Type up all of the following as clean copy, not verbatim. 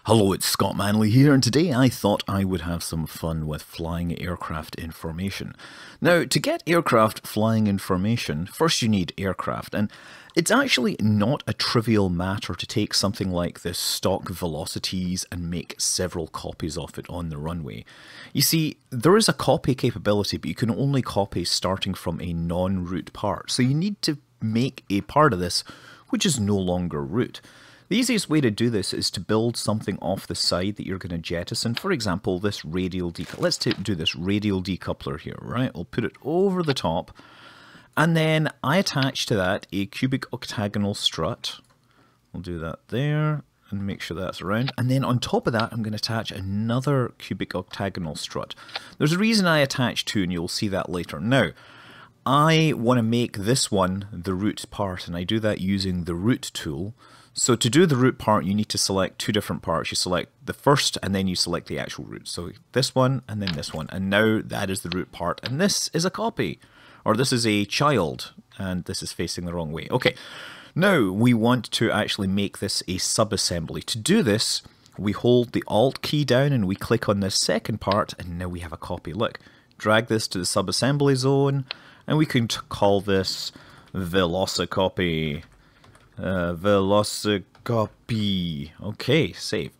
Hello, it's Scott Manley here, and today I thought I would have some fun with flying aircraft information. Now, to get aircraft flying information, first you need aircraft, and it's actually not a trivial matter to take something like the stock velocities and make several copies of it on the runway. You see, there is a copy capability, but you can only copy starting from a non-root part, so you need to make a part of this which is no longer root. The easiest way to do this is to build something off the side that you're going to jettison. For example, this radial decoupler. Let's do this radial decoupler here, right? I'll put it over the top. And then I attach to that a cubic octagonal strut. I'll do that there and make sure that's around. And then on top of that, I'm going to attach another cubic octagonal strut. There's a reason I attach two, and you'll see that later. Now, I want to make this one the root part, and I do that using the root tool. So to do the root part, you need to select two different parts. You select the first, and then you select the actual root. So this one, and then this one. And now that is the root part, and this is a copy. Or this is a child, and this is facing the wrong way. Okay, now we want to actually make this a sub-assembly. To do this, we hold the Alt key down, and we click on this second part, and now we have a copy. Look, drag this to the sub-assembly zone, and we can call this Velocicopy. Velocicopy. Okay, save.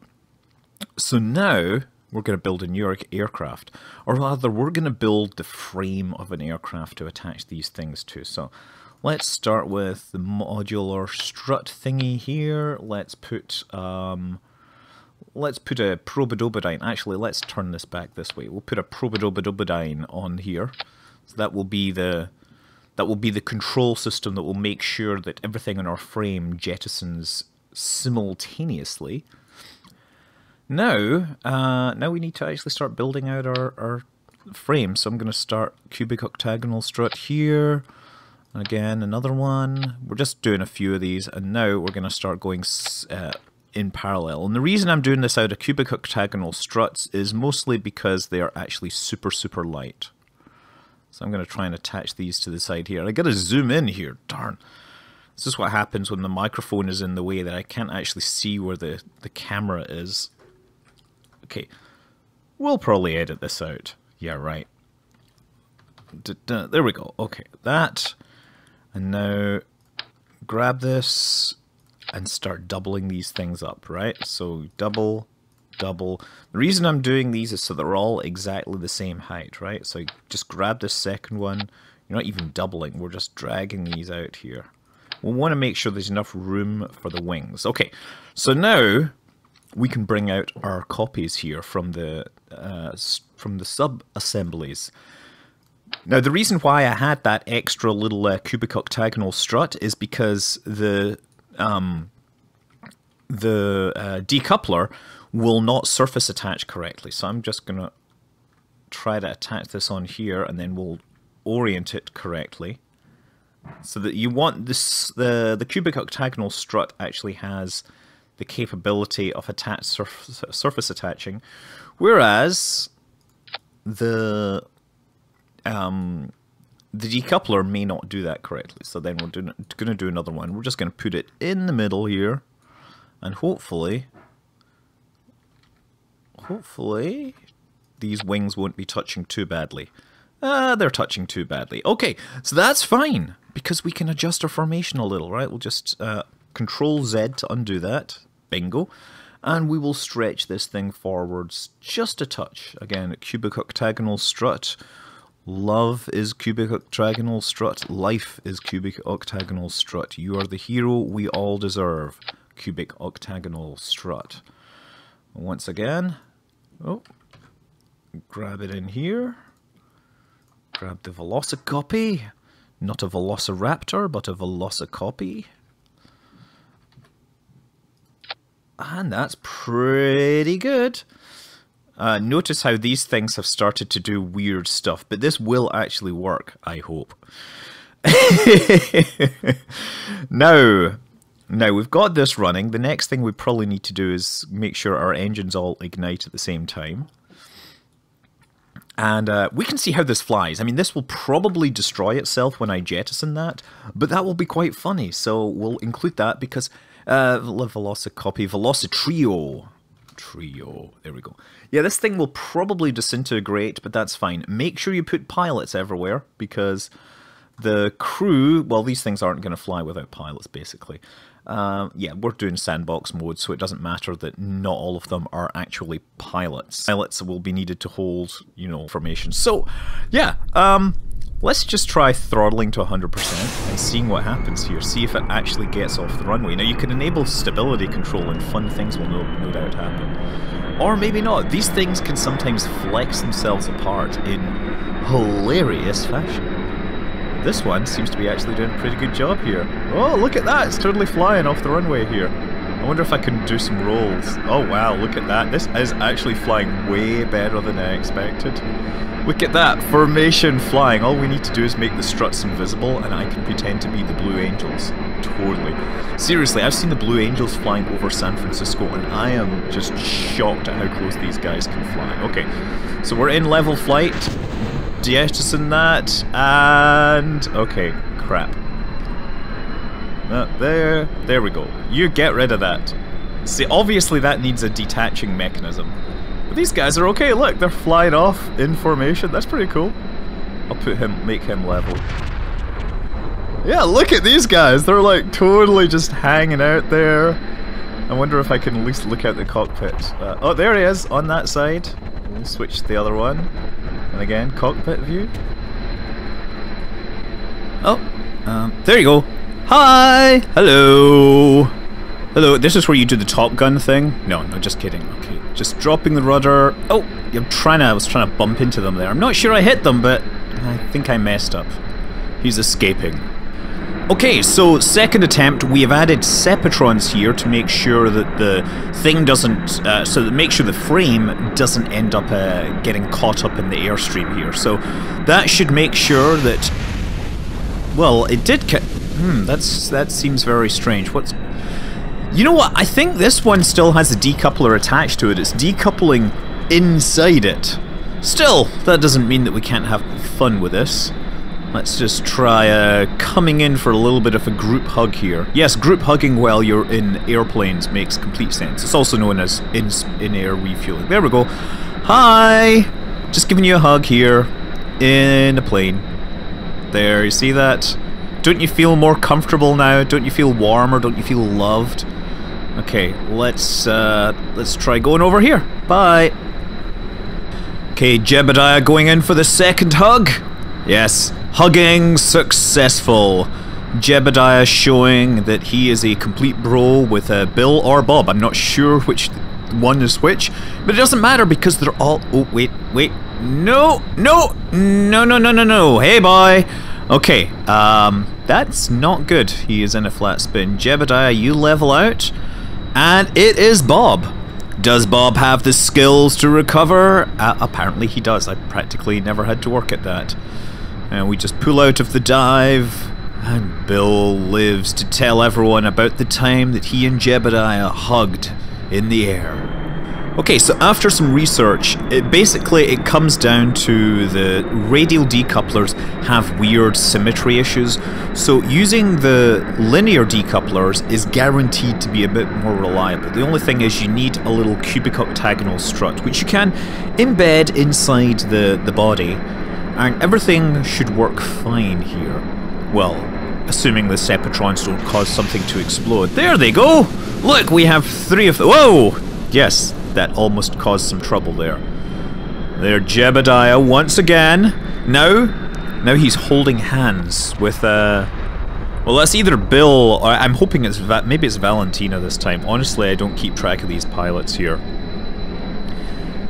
So now we're going to build a new aircraft, or rather we're going to build the frame of an aircraft to attach these things to. So let's start with the modular strut thingy here. Let's put a probodobodyne. Actually, let's turn this back this way. We'll put a probodobodyne on here. So that will be the control system that will make sure that everything in our frame jettisons simultaneously. Now we need to actually start building out our frame. So I'm going to start cubic octagonal strut here. And again, another one. We're just doing a few of these, and now we're going to start going in parallel. And the reason I'm doing this out of cubic octagonal struts is mostly because they are actually super, super light. So I'm going to try and attach these to the side here. I got to zoom in here, darn. This is what happens when the microphone is in the way, that I can't actually see where the camera is. Okay, we'll probably edit this out. Yeah, right. There we go. Okay, that. And now grab this and start doubling these things up, right? So double. The reason I'm doing these is so they're all exactly the same height, right? So just grab this second one. You're not even doubling, we're just dragging these out here. We want to make sure there's enough room for the wings. Okay, so now we can bring out our copies here from the sub-assemblies. Now the reason why I had that extra little cubic octagonal strut is because the decoupler will not surface attach correctly. So I'm just going to try to attach this on here, and then we'll orient it correctly. So that you want this, the cubic octagonal strut actually has the capability of surface attaching, whereas the decoupler may not do that correctly. So then we're going to do another one. We're just going to put it in the middle here, and hopefully these wings won't be touching too badly. They're touching too badly. Okay, so that's fine, because we can adjust our formation a little, right? We'll just Control Z to undo that. Bingo. And we will stretch this thing forwards just a touch. Again, cubic octagonal strut. Love is cubic octagonal strut. Life is cubic octagonal strut. You are the hero we all deserve. Cubic octagonal strut. Once again, grab it in here. Grab the Velocicopy. Not a Velociraptor, but a Velocicopy. And that's pretty good. Notice how these things have started to do weird stuff, but this will actually work, I hope. Now we've got this running. The next thing we probably need to do is make sure our engines all ignite at the same time. And we can see how this flies. I mean, this will probably destroy itself when I jettison that, but that will be quite funny. So we'll include that because Velocicopy, Velocitrio. Trio. There we go. Yeah, this thing will probably disintegrate, but that's fine. Make sure you put pilots everywhere, because the crew, well, these things aren't going to fly without pilots, basically. Yeah, we're doing sandbox mode, so it doesn't matter that not all of them are actually pilots. Pilots will be needed to hold, you know, information. So, yeah, let's just try throttling to 100% and seeing what happens here. See if it actually gets off the runway. Now, you can enable stability control and fun things will no doubt happen. Or maybe not. These things can sometimes flex themselves apart in hilarious fashion. This one seems to be actually doing a pretty good job here. Oh, look at that! It's totally flying off the runway here. I wonder if I can do some rolls. Oh wow, look at that. This is actually flying way better than I expected. Look at that, formation flying. All we need to do is make the struts invisible and I can pretend to be the Blue Angels. Totally. Seriously, I've seen the Blue Angels flying over San Francisco and I am just shocked at how close these guys can fly. Okay, so we're in level flight. Jettison that, and okay, crap. There we go. You get rid of that. See, obviously that needs a detaching mechanism. But these guys are okay, look, they're flying off in formation, that's pretty cool. I'll make him level. Yeah, look at these guys, they're like totally just hanging out there. I wonder if I can at least look out the cockpit. Oh, there he is, on that side. We'll switch to the other one. And again, cockpit view. Oh, there you go. Hi! Hello! Hello, this is where you do the Top Gun thing? No, just kidding. Okay, just dropping the rudder. Oh, I was trying to bump into them there. I'm not sure I hit them, but I think I messed up. He's escaping. Okay, so second attempt, we have added Sepatrons here to make sure that the thing doesn't, make sure the frame doesn't end up getting caught up in the airstream here. So that should make sure that, well, it did that seems very strange. You know what, I think this one still has a decoupler attached to it. It's decoupling inside it. Still, that doesn't mean that we can't have fun with this. Let's just try coming in for a little bit of a group hug here. Yes, group hugging while you're in airplanes makes complete sense. It's also known as in-air refueling. There we go. Hi! Just giving you a hug here in a plane. There, you see that? Don't you feel more comfortable now? Don't you feel warmer? Don't you feel loved? Okay, let's try going over here. Bye! Okay, Jebediah going in for the second hug. Yes, hugging successful. Jebediah showing that he is a complete bro with Bill or Bob. I'm not sure which one is which, but it doesn't matter because they're all... Oh, wait. No. Hey, boy. Okay, that's not good. He is in a flat spin. Jebediah, you level out. And it is Bob. Does Bob have the skills to recover? Apparently he does. I practically never had to work at that. And we just pull out of the dive, and Bill lives to tell everyone about the time that he and Jebediah hugged in the air. Okay, so after some research, it comes down to the radial decouplers have weird symmetry issues, so using the linear decouplers is guaranteed to be a bit more reliable. The only thing is you need a little cubic octagonal strut, which you can embed inside the body, and everything should work fine here. Well, assuming the Sepatrons don't cause something to explode. There they go! Look, we have 3 of them. Whoa! Yes, that almost caused some trouble there. There, Jebediah once again. Now he's holding hands with, well, that's either Bill, or I'm hoping it's, maybe it's Valentina this time. Honestly, I don't keep track of these pilots here.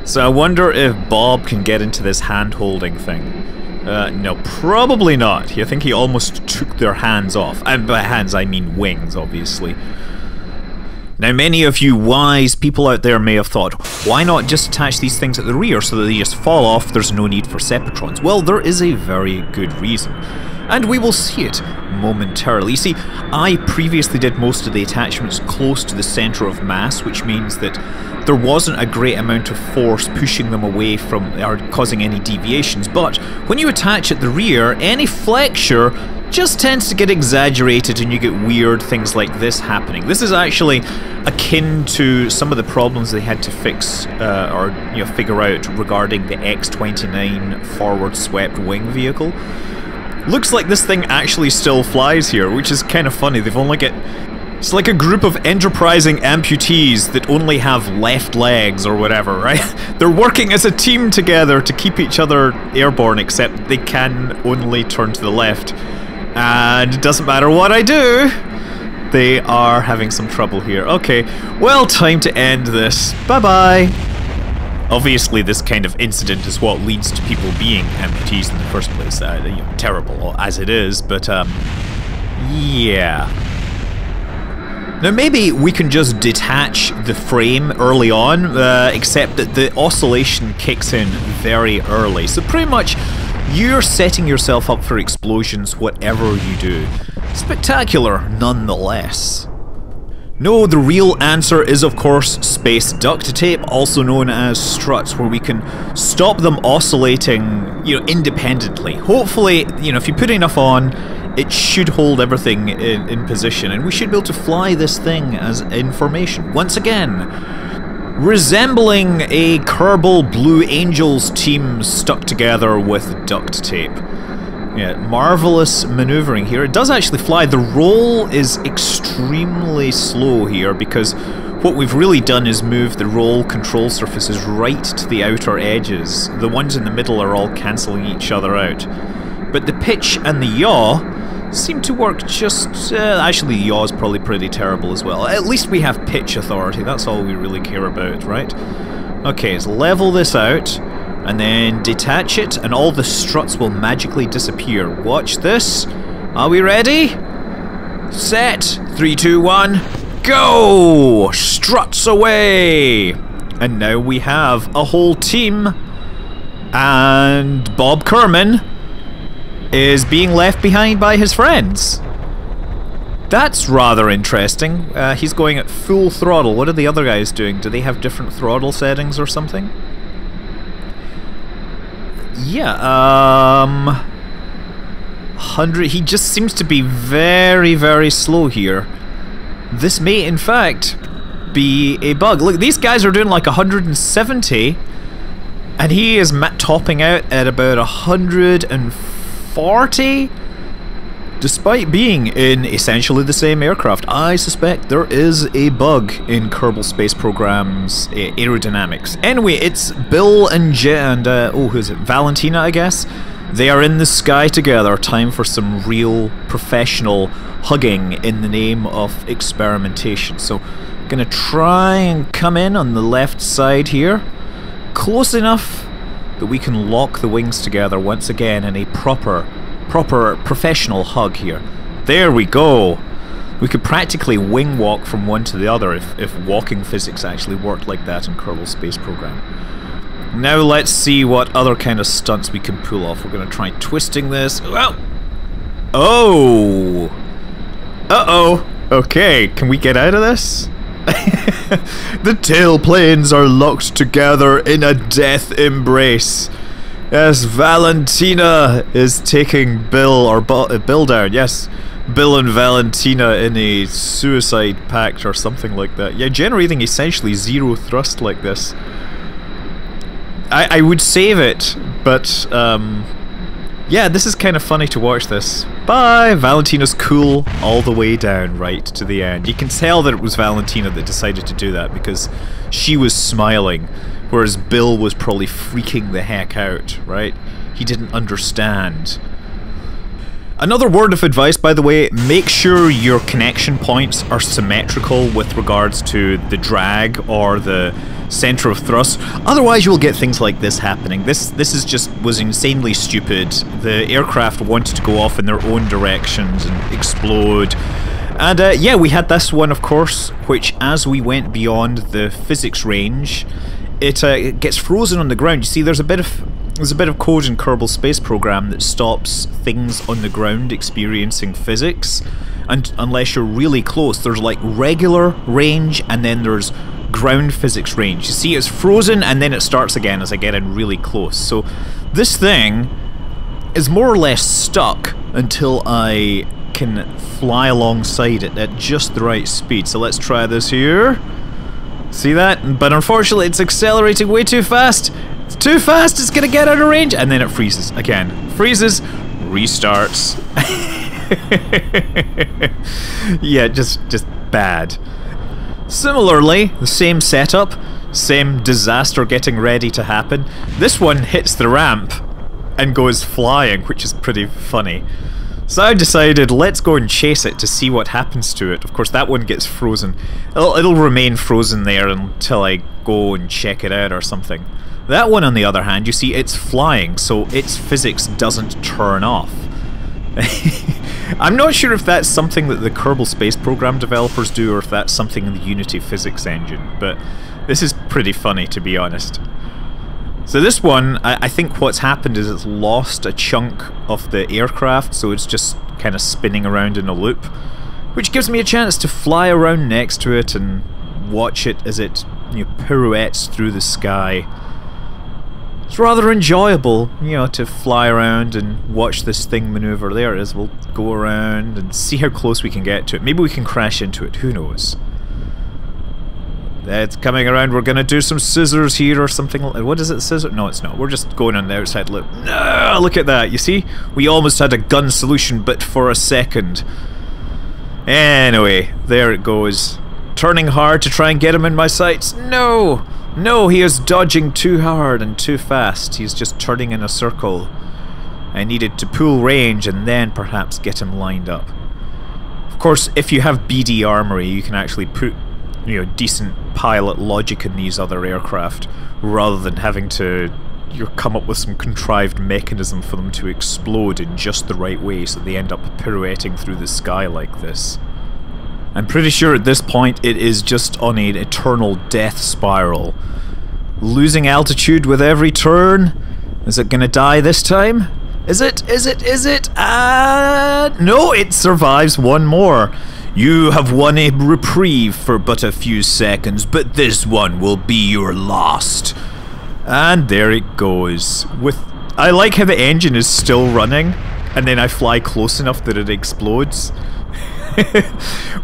So I wonder if Bob can get into this hand-holding thing. No, probably not. I think he almost took their hands off. And by hands, I mean wings, obviously. Now, many of you wise people out there may have thought, why not just attach these things at the rear so that they just fall off, there's no need for Sepatrons? Well, there is a very good reason. And we will see it momentarily. You see, I previously did most of the attachments close to the center of mass, which means that there wasn't a great amount of force pushing them away from or causing any deviations. But when you attach at the rear, any flexure just tends to get exaggerated and you get weird things like this happening. This is actually akin to some of the problems they had to fix or figure out regarding the X-29 forward swept wing vehicle. Looks like this thing actually still flies here, which is kind of funny. They've only got... It's like a group of enterprising amputees that only have left legs or whatever, right? They're working as a team together to keep each other airborne, except they can only turn to the left. And it doesn't matter what I do, they are having some trouble here. Okay, well, time to end this. Bye-bye. Obviously, this kind of incident is what leads to people being amputees in the first place. Terrible as it is, but yeah. Now maybe we can just detach the frame early on, except that the oscillation kicks in very early. So pretty much you're setting yourself up for explosions whatever you do. Spectacular nonetheless. No, the real answer is of course space duct tape, also known as struts, where we can stop them oscillating, independently. Hopefully, if you put enough on, it should hold everything in position, and we should be able to fly this thing as information. Once again, resembling a Kerbal Blue Angels team stuck together with duct tape. Yeah, marvelous maneuvering here. It does actually fly. The roll is extremely slow here because what we've really done is move the roll control surfaces right to the outer edges. The ones in the middle are all cancelling each other out. But the pitch and the yaw seem to work just... actually, the yaw is probably pretty terrible as well. At least we have pitch authority. That's all we really care about, right? Okay, so level this out, and then detach it, and all the struts will magically disappear. Watch this. Are we ready? Set. 3, 2, 1. Go! Struts away! And now we have a whole team, and Bob Kerman is being left behind by his friends. That's rather interesting. He's going at full throttle. What are the other guys doing? Do they have different throttle settings or something? Yeah, 100... He just seems to be very, very slow here. This may, in fact, be a bug. Look, these guys are doing like 170, and he is topping out at about 140, despite being in essentially the same aircraft. I suspect there is a bug in Kerbal Space Program's aerodynamics. Anyway, it's Bill and who is it? Valentina, I guess. They are in the sky together. Time for some real professional hugging in the name of experimentation. So, gonna try and come in on the left side here, close enough that we can lock the wings together once again in a proper professional hug here. There we go. We could practically wing walk from one to the other if walking physics actually worked like that in Kerbal Space Program. Now let's see what other kind of stunts we can pull off. We're going to try twisting this. Well, oh! Uh-oh! Okay, can we get out of this? The tailplanes are locked together in a death embrace. Yes, Valentina is taking Bill down. Yes, Bill and Valentina in a suicide pact or something like that. Yeah, generating essentially zero thrust like this. I would save it, but yeah, this is kind of funny to watch this. Bye! Valentina's cool all the way down right to the end. You can tell that it was Valentina that decided to do that because she was smiling, whereas Bill was probably freaking the heck out, right? He didn't understand. Another word of advice, by the way, make sure your connection points are symmetrical with regards to the drag or the center of thrust. Otherwise you'll get things like this happening. This was insanely stupid. The aircraft wanted to go off in their own directions and explode. And yeah, we had this one, of course, which as we went beyond the physics range, it gets frozen on the ground. You see, there's a bit of code in Kerbal Space Program that stops things on the ground experiencing physics, and unless you're really close. There's like regular range and then there's ground physics range. You see, it's frozen and then it starts again as I get in really close. So this thing is more or less stuck until I can fly alongside it at just the right speed. So let's try this here. See that? But unfortunately it's accelerating way too fast. It's too fast, it's gonna get out of range, and then it freezes again. Freezes, restarts. Yeah, just bad. Similarly, the same setup, same disaster getting ready to happen. This one hits the ramp and goes flying, which is pretty funny. So I decided, let's go and chase it to see what happens to it. Of course, that one gets frozen. It'll remain frozen there until I go and check it out or something. That one, on the other hand, you see, it's flying, so its physics doesn't turn off. I'm not sure if that's something that the Kerbal Space Program developers do, or if that's something in the Unity physics engine, but this is pretty funny, to be honest. So this one, I think what's happened is it's lost a chunk of the aircraft, so it's just kind of spinning around in a loop, which gives me a chance to fly around next to it and watch it as it, you know, pirouettes through the sky. It's rather enjoyable, you know, to fly around and watch this thing maneuver. There it is. We'll go around and see how close we can get to it. Maybe we can crash into it, who knows. It's coming around. We're gonna do some scissors here or something. What is it, scissor? No, it's not. We're just going on the outside loop. No, look at that. You see? We almost had a gun solution, but for a second. Anyway, there it goes. Turning hard to try and get him in my sights. No! No, he is dodging too hard and too fast. He's just turning in a circle. I needed to pull range and then perhaps get him lined up. Of course, if you have BD armory, you can actually put, you know, decent pilot logic in these other aircraft, rather than having to come up with some contrived mechanism for them to explode in just the right way so they end up pirouetting through the sky like this. I'm pretty sure at this point it is just on an eternal death spiral. Losing altitude with every turn. Is it gonna die this time? Is it? Is it? Is it? No, it survives one more. You have won a reprieve for but a few seconds, but this one will be your last. And there it goes. I like how the engine is still running, and then I fly close enough that it explodes.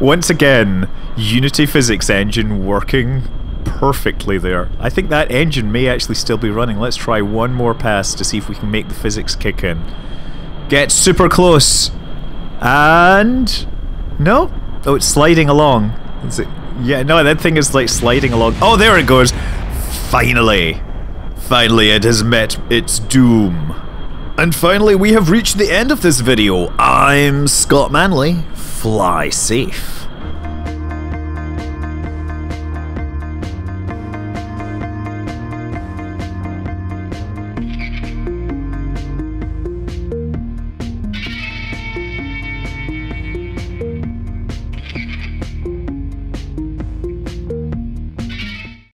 Once again, Unity physics engine working perfectly there. I think that engine may actually still be running. Let's try one more pass to see if we can make the physics kick in. Get super close. And... no? Oh, it's sliding along. Is it? Yeah, no, that thing is like sliding along. Oh, there it goes. Finally. Finally, it has met its doom. And finally, we have reached the end of this video. I'm Scott Manley. Fly safe.